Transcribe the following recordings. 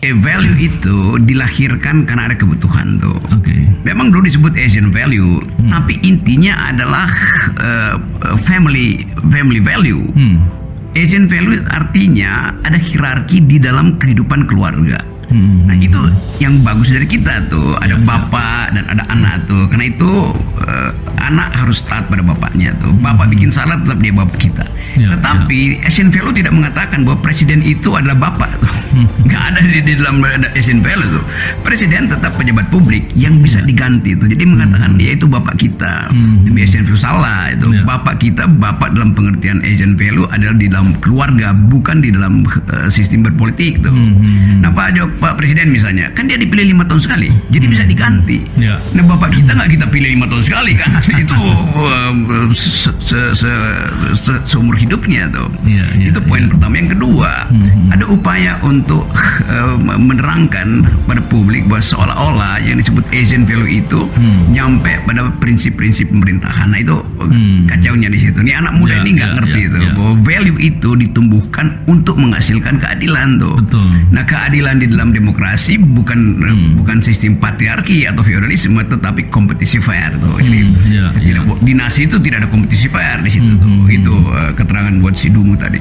Value itu dilahirkan karena ada kebutuhan tuh. Memang dulu disebut Asian value, tapi intinya adalah family value. Asian value artinya ada hierarki di dalam kehidupan keluarga. Nah itu yang bagus dari kita tuh, ada bapak dan ada anak tuh. Karena itu anak harus taat pada bapaknya tuh. Bapak bikin salah tetap dia bapak kita. Tetapi Asian value tidak mengatakan bahwa presiden itu adalah bapak tuh. Nggak ada di dalam Asian value tuh. Presiden tetap pejabat publik yang bisa diganti tuh. Jadi mengatakan dia itu bapak kita. Tapi Asian value salah itu. Bapak kita, bapak dalam pengertian Asian value adalah di dalam keluarga, bukan di dalam sistem berpolitik tuh. Nah Pak Presiden misalnya, kan dia dipilih 5 tahun sekali, jadi bisa diganti. Nah bapak kita nggak kita pilih 5 tahun sekali kan, itu seumur hidupnya tuh. Itu poin pertama. Yang kedua, ada upaya untuk menerangkan pada publik bahwa seolah-olah yang disebut Asian value itu nyampe pada prinsip-prinsip pemerintahan. Nah itu kacaunya di situ. Nih anak muda ini nggak ngerti tuh bahwa value itu ditumbuhkan untuk menghasilkan keadilan tuh. Nah keadilan di dalam demokrasi bukan sistem patriarki atau feodalisme, tetapi kompetisi fair tuh. Jadi dinasti itu tidak ada kompetisi fair di situ tuh. Itu keterangan buat si Dungu tadi.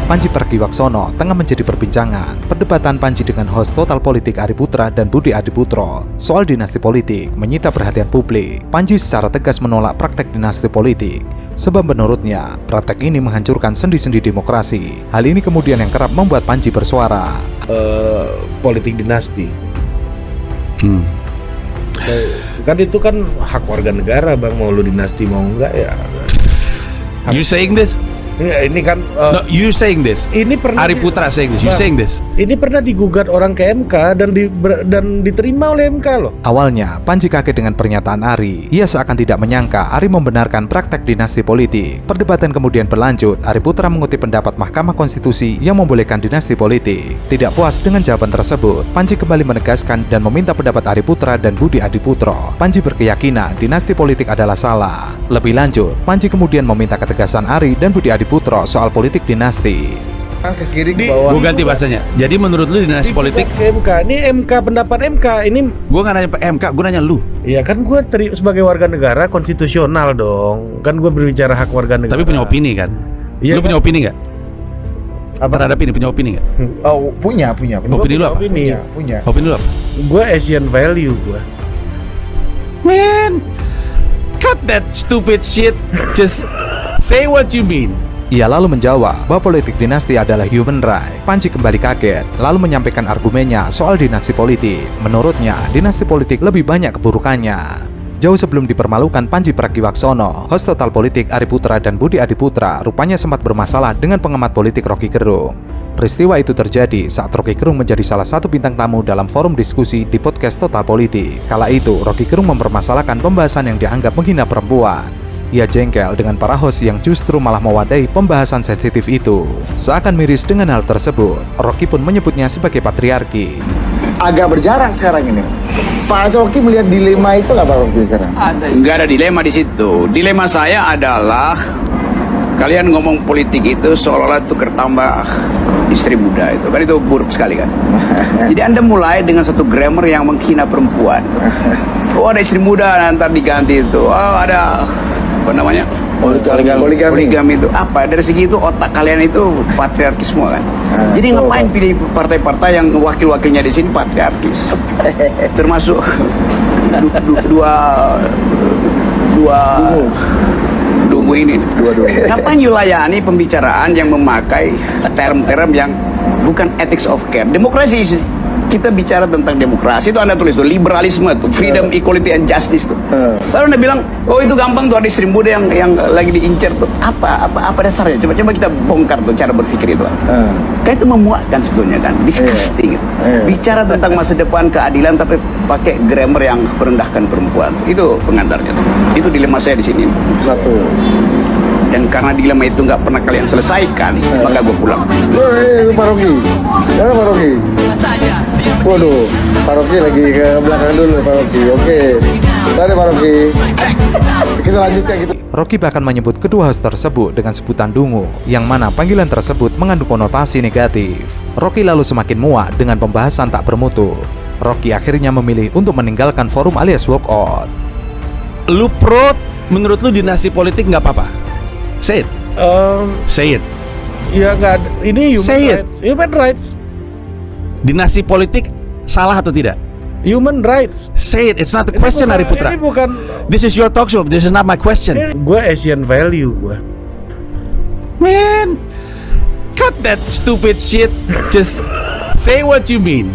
Panji Pragiwaksono tengah menjadi perbincangan perdebatan Panji dengan host Total Politik Ari Putra dan Budi Adiputro soal dinasti politik menyita perhatian publik. Panji secara tegas menolak praktek dinasti politik. Sebab menurutnya, praktek ini menghancurkan sendi-sendi demokrasi. Hal ini kemudian yang kerap membuat Panji bersuara. Politik dinasti. Kan itu kan hak warga negara, Bang. Mau lu dinasti mau enggak ya. You saying this? Ini kan No, you saying this. Ini pernah Ari Putra saying this. You saying this. Ini pernah digugat orang ke MK dan diterima oleh MK loh. Awalnya, Panji kaget dengan pernyataan Ari. Ia seakan tidak menyangka Ari membenarkan praktek dinasti politik. Perdebatan kemudian berlanjut. Ari Putra mengutip pendapat Mahkamah Konstitusi yang membolehkan dinasti politik. Tidak puas dengan jawaban tersebut, Panji kembali menegaskan dan meminta pendapat Ari Putra dan Budi Adiputro. Panji berkeyakinan dinasti politik adalah salah. Lebih lanjut, Panji kemudian meminta ketegasan Ari dan Budi Adiputro soal politik dinasti. Ke kiri ke bawah. Gue ganti bahasanya. Jadi menurut lu dinasti politik Ke MK. Ini MK, pendapat MK. Ini gue gak nanya MK, gue nanya lu. ya kan gue sebagai warga negara konstitusional dong. Kan gue berbicara hak warga negara. Tapi punya opini kan? Iya, Lu punya opini gak? Apa? Terhadap ini punya opini gak? Oh, punya. Opini lu apa? Punya. Opini lu apa? Gue Asian value gue. Man, cut that stupid shit. Just say what you mean. Ia lalu menjawab bahwa politik dinasti adalah human right. Panji kembali kaget, lalu menyampaikan argumennya soal dinasti politik. Menurutnya, dinasti politik lebih banyak keburukannya. Jauh sebelum dipermalukan Panji Pragiwaksono, host Total Politik Ari Putra dan Budi Adiputra rupanya sempat bermasalah dengan pengamat politik Rocky Gerung. Peristiwa itu terjadi saat Rocky Gerung menjadi salah satu bintang tamu dalam forum diskusi di podcast Total Politik. Kala itu, Rocky Gerung mempermasalahkan pembahasan yang dianggap menghina perempuan. Ia jengkel dengan para host yang justru malah mewadahi pembahasan sensitif itu. Seakan miris dengan hal tersebut, Rocky pun menyebutnya sebagai patriarki. Agak berjarak sekarang ini. Pak Rocky melihat dilema itu nggak Pak Rocky sekarang? Nggak ada dilema di situ. Dilema saya adalah kalian ngomong politik itu seolah-olah tukar tambah istri muda itu kan, itu buruk sekali kan. Jadi Anda mulai dengan satu grammar yang menghina perempuan. Oh ada istri muda, nanti diganti itu. Oh ada apa namanya? Poligami itu apa? Dari segi itu otak kalian itu patriarkis semua kan. Jadi ngapain pilih partai-partai yang wakil-wakilnya di sini patriarkis? Termasuk dua Dungu ini. Ngapain you layani pembicaraan yang memakai term-term yang bukan ethics of care? Demokrasi, kita bicara tentang demokrasi itu Anda tulis tuh liberalisme tuh, freedom, equality and justice tuh. Lalu Anda bilang, oh itu gampang tuh, ada istri muda yang lagi diincar tuh. Apa dasarnya? Coba kita bongkar tuh cara berpikir itu. Kayak itu memuakkan sebetulnya kan, disgusting. Bicara tentang masa depan keadilan tapi pakai grammar yang merendahkan perempuan. Itu pengantarnya tuh. Itu dilema saya di sini. Satu. Dan karena dilema itu nggak pernah kalian selesaikan, maka gue pulang. Pak Rocky. Mana Pak Rocky? Waduh, Pak Rocky lagi ke belakang dulu Pak Rocky. Oke. Dari Pak Rocky. Kita lanjut ya gitu. Rocky bahkan menyebut kedua host tersebut dengan sebutan dungu, yang mana panggilan tersebut mengandung konotasi negatif. Rocky lalu semakin muak dengan pembahasan tak bermutu. Rocky akhirnya memilih untuk meninggalkan forum alias walkout. Lu pro, menurut lu dinasti politik nggak apa-apa? Say it. Say it. Ya nggak. Ini human Say it. rights. Human rights. Dinasti politik salah atau tidak? Human rights. Say it. It's not the question, Hari Putra. Ini bukan. This is your talk show. This is not my question. Gue Asian value gue. Man, cut that stupid shit. Just say what you mean.